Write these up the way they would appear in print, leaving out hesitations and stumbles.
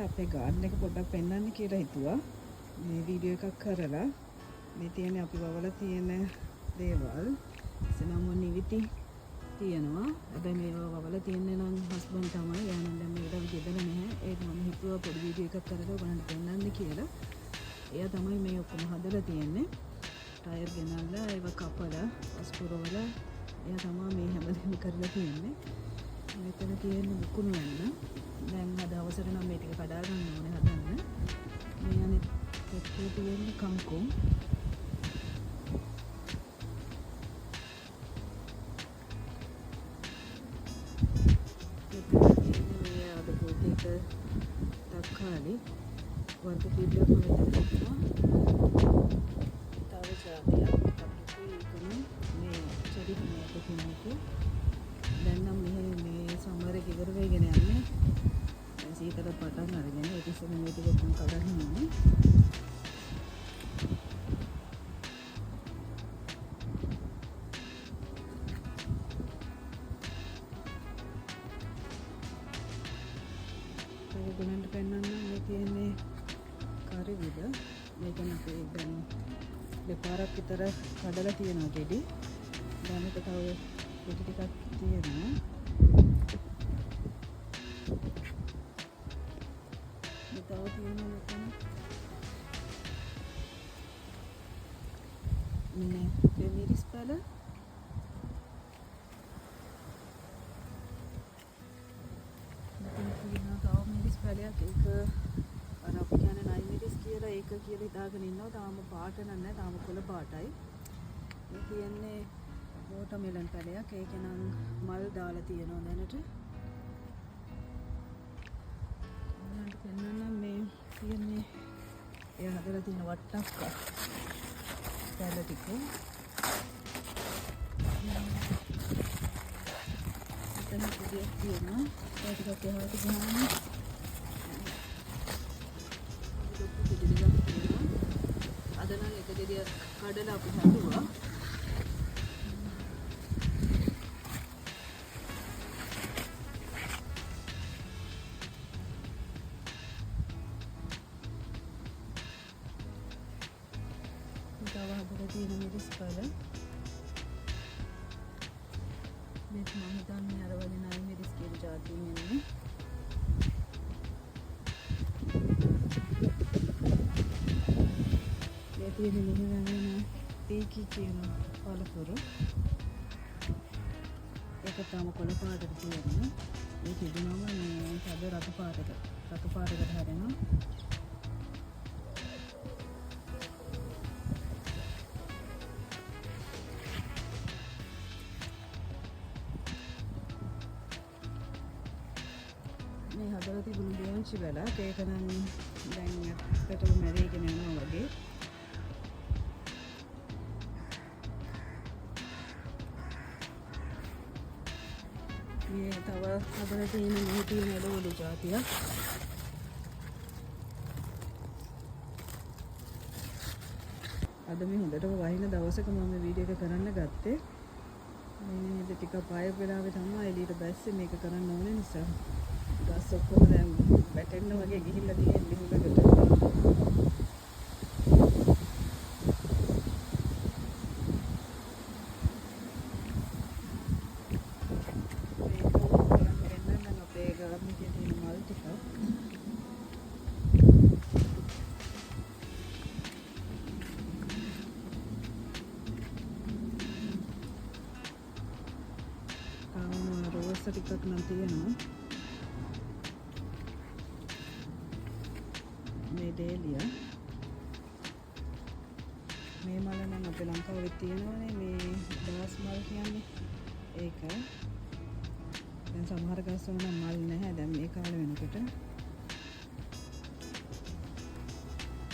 අපේ ගාඩන් එක පොඩ්ඩක් පෙන්වන්න කියලා හිතුවා. මේ වීඩියෝ එකක් කරලා මේ තියෙන අපි වවලා තියෙන දේවල් සනම නිවිති තියෙනවා. හැබැයි මේවා වවලා තියන්නේ නම් හස්බන්ඩ් තමයි. එයානම් දැන් මේකට ගෙදර නැහැ. ඒක මම හිතුවා පොඩි වීඩියෝ එකක් කරලා ඔයගොල්ලන්ට පෙන්වන්න කියලා. එයා තමයි මේ ඔක්කොම හදලා තියෙන්නේ. ටයර් ගෙනල්ලා ඒව කපලා අස්පුරවල එයා තමයි මේ හැමදේම කරලා තියෙන්නේ. මෙතන තියෙන මුකුණු යන්න. දැන් අද අවසර නම් මේ ටික කඩා ගන්න ඕනේ හදන්න. මේ අනිත් එකේ තියෙන කංකුම්. මේ අද පොතේක තක්කාලි වර්ග කීපයක් මෙතන තියෙනවා. තව જાතියක් අපිට ඉක්ම මේ චෙරි මේක තියෙනවා. දැන් නම් මේ සමර් එක ඉවර වෙගෙන යන්නේ. දැන් සීතල පටන් අරගෙන ඒක ඉස්සෙල්ලා මේ ටික උන් කඩන්න ඕනේ. ඔයගොල්ලන්ට පෙන්වන්න මේ තියෙන්නේ කරිවිද. මේක අපේ දැන් දෙපාරක් විතර කඩලා තියෙනවා ගෙඩි. දැන් මේක තව ගෙඩි ටිකක් තියෙනවා. තව තියෙනවා මෙතන. මේ මිරිස් පැල. මෙතන තියෙනවා තව මිරිස් පැලයක්. ඒක අර අපි කියන්නේ නයි මිරිස් කියලා ඒක කියලා හිතාගෙන ඉන්නවා. තාම පාට නැහැ. තාම කොළ පාටයි. මේ කියන්නේ වෝටර්මෙලන් පැලයක්. ඒක නම් මල් දාලා තියෙනවා දැනට. ඔයාලට පෙන්වන්න මේ තියෙන්නේ එයා හදලා තියෙන වට්ටක්ක පැල ටික. එතන පුදියක් තියෙනවා. ඒ ටිකක් එහාට ගියාම ලොකු ගෙඩියක් තියෙනවා. අද නම් එක ගෙඩියක් කඩලා අපි හදුවා. තව හදලා තියෙන මිරිස් පැල. මේක මම හිතන්නේ අර වගේ නයි මිරිස් කියන જાතිය නෙමෙයි. මේ තියෙන මෙහෙම පීකි කියන පළපුර. ඒක තම කොළ පාටට තියෙනවා. මේක ඉදුනම මේ සද රතු පාටකට හැරෙනවා. මේ හදලා තිබුණු බෝංචි වලක් ඒක නම් දැන් ඇත්තටම මැරිගෙන යනවා වගේ. මේ තව හදලා තියෙන මේ තියෙන එළවලු జాතියක්. අද මේ හොඳටම වහින දවසක මම වීඩියෝ එක කරන්න ගත්තේ. මේ ටික පාය වෙලාවේ තමයි එළියට බැස්සේ මේක කරන්න ඕනේ නිසා. ගස් ඔක්කොම දැන් වැටෙන්න වගේ ගිහිල්ලා තියෙන්නේ හුලකට. මේක නම් අපේ ගාඩන් එකේ තියෙන මල් ටික. රෝස් ටිකක් නම් තියෙනවා. මේ ඩේලියා මේ මල නම් අපේ ලංකාවේ තියෙනවනේ මේ දාස් මල් කියන්නේ ඒක. දැන් සමහර ගස්වල නම් මල් නැහැ දැන් මේ කාලේ වෙනකොට.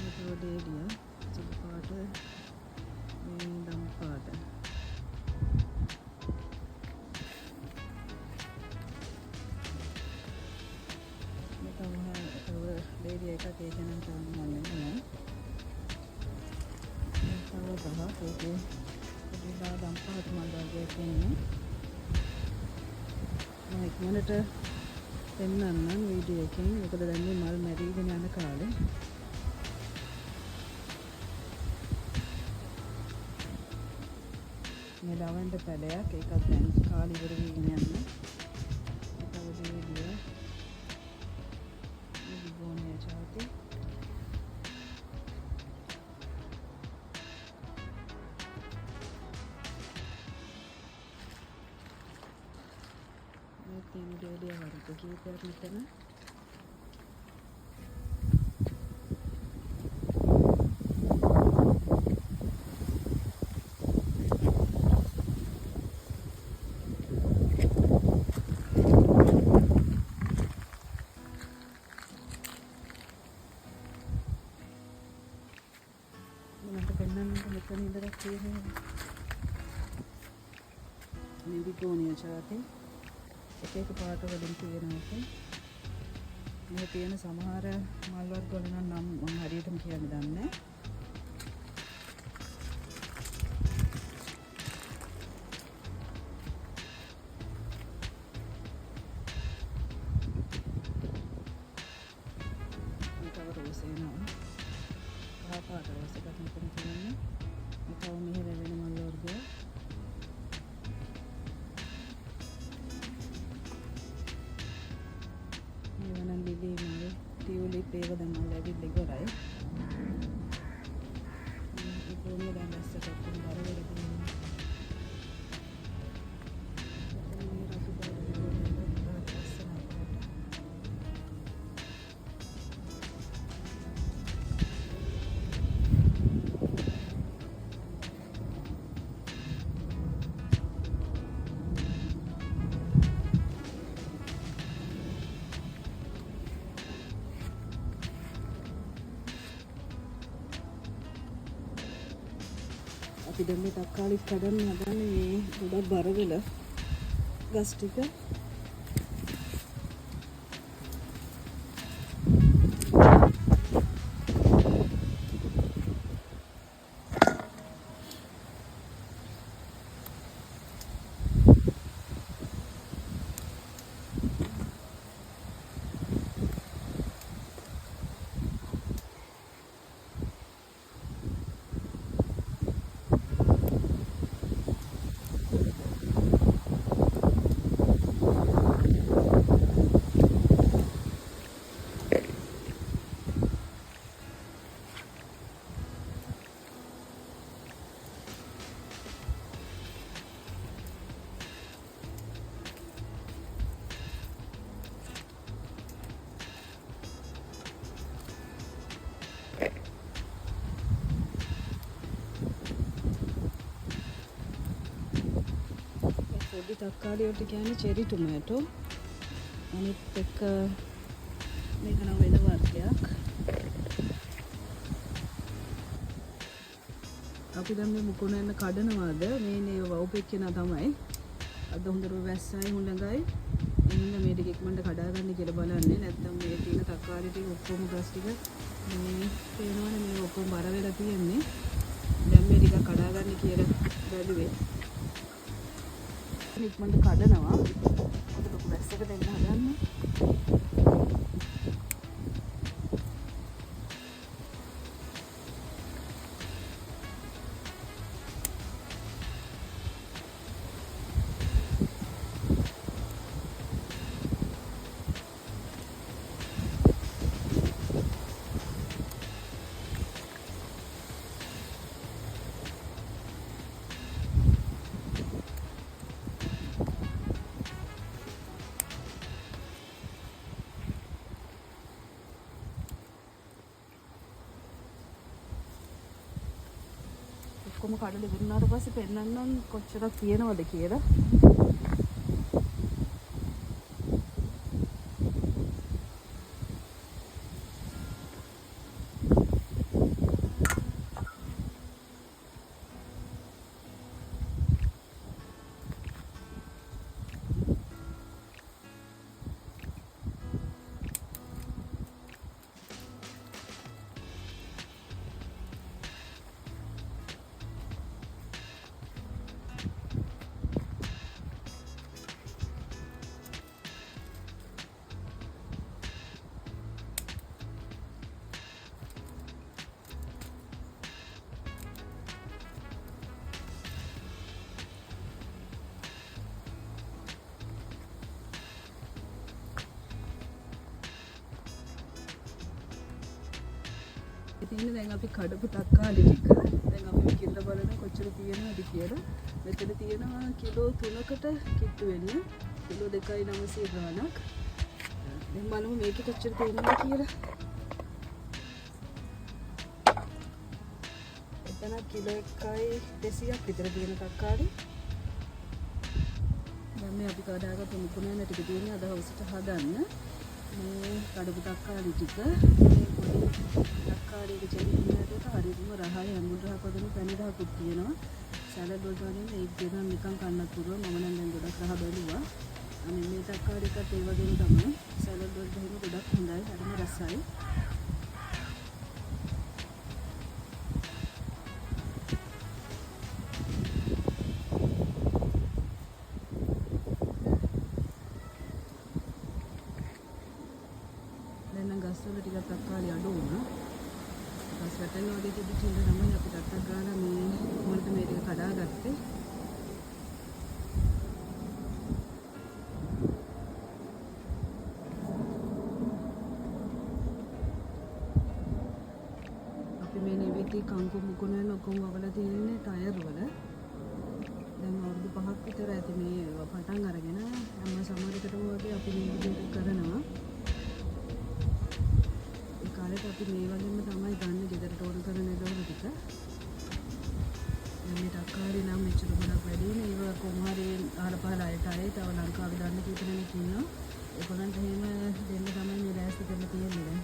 මේක ඩේලියා සුදු පාට මේ දම් පාට. ඩේලියා එකක් ඒක නම් තාම මල් නැහැ. තව ගහක් ඒකේ ඉතින් දම් පාට මල් වගේ තියෙන්නේ. මම ඉක්මනට පෙන්නන්නම් වීඩියෝ එකෙන්. මොකද දැන් මේ මල් මැරීගෙන යන කාලේ. මේ ලවන්ඩර් පැලයක් ඒකත් දැන් කාලේ ඉවර වෙගෙන යනවා. තව වීඩියෝ බිගෝනියා ජාති. මේ තියෙන ඩේලියා වර්ග කීපයක් මෙතන. මෙතන ඉඳලා තියෙනවා මේ බිගෝනියා ජාති එක එක පාට වලින් තියෙනවා. මේ තියෙන සමහර මල් වර්ග වල නම් මම හරියටම කියන්න දන්නේ නැහැ. මේක රෝස් එනවා. කහ පාට රෝස් එකක් මෙතන තියෙනවා. තව මෙහෙ වෙන මල් වර්ග මේවා නම් ලිලි මල් ටියුලිප් ඒව දැන් මල් ඇවිල්ලා ඉවරයි. මේ ගෝනිය දැන් දැස්සට ඔක්කොම බර වෙලා තියෙනවා. මේ රතු පාට අපි දැන් මේ තක්කාලි කඩන්න හදන්නේ මේ ගොඩක් බර වෙලා ගස් ටික. පොඩි තක්කාලි වලට කියන්නේ චෙරි ටොමැටෝ. අනිත් එක මේක නම් වෙන වර්ගයක්. අපි දැන් මේ මුකුණෙන් කඩනවාද මේ වවුපෙක්කන තමයි. අද හොඳට වැස්සයි හුළඟයි. එන්න මේ ටික ඉක්මනට කඩා ගන්න කියලා බලන්නේ. නැත්නම් මේ තියෙන තක්කාලි ටික ඔක්කොම ගස් ටික මේ පේනවනේ මේ ඔක්කොම බර වෙලා තියෙන්නේ. දැන් මේ ටික කඩා ගන්න කියලා බැලුවේ. ඉක්මනට කඩනවා. අද ලොකු වැස්සක දෙන්න හදන්නේ. ඔක්කොම කඩලා ඉවරනාට පස්සේ පෙන්නන්නම් කොච්චරක් තියෙනවද කියලා. තියෙන්නේ දැන් අපි කඩපු තක්කාලි ටික. දැන් අපි කිල්ල බලන කොච්චර තියෙනවද කියලා. මෙතන තියෙනවා කිලෝ 3කට කිට්ටු වෙන්නේ. කිලෝ 2.900 ගාණක්. දැන් බලමු මේකේ කොච්චර තියෙනවද කියලා. එතන කිලෝ 1.200ක් විතර තියෙන තක්කාලි. දැන් මේ අපි කඩාගත්තු මුකුණන ටික තියෙන්නේ අද හවසට හදන්න. මේ කඩපු තක්කාලි ටික මේ පොඩි තක්කාලියක චෙරින්නට හරියටම රහයි අමුඩ රහ පොදෙන පැණි රහකුත් තියෙනවා. සැලඩ් වලට වලින් ඒක දෙනවා නිකන් කන්නත් පුළුවන්. මම නම් දැන් ගොඩක් රහ බැලුවා. අනේ මේ තක්කාලි එකත් ඒ වගේම තමයි. සැලඩ් වලට එහෙම ගොඩක් හොඳයි. හරිම රසයි. ගස්වල ටිකක් තක්කාලි අඩු වුණා. ගස් වැටෙන වගේ තිබිච්ච ඉඳ තමයි අපි ටක් ගාලා මේ මොකද මේ ටික කඩාගත්තේ. අපි මේ නිවිති කංකු මුකුණෙන් ඔක්කොම වවලා තියෙන්නේ ටයර් වල. දැන් අවුරුදු 5ක් විතර ඇති මේ පටන් අරගෙන හැම සමහරකටම වගේ අපි මේ විදිහට කරනවා. අපි මේ වගේම තමයි ගන්න ගෙදරට ඕන කරන දවල් ටික. මේ තක්කාලි නම් මෙච්චර ගොඩක් වැඩි නේ. ඒක කොහොමhari අහල පහල අයට අය තව ලංකාවේ ගන්න කීප දෙනෙක් ඉන්නවා. ඒගොල්ලන්ට එහෙම දෙන්න තමයි මේ ලෑස්ති කරලා තියෙන්නේ දැන්.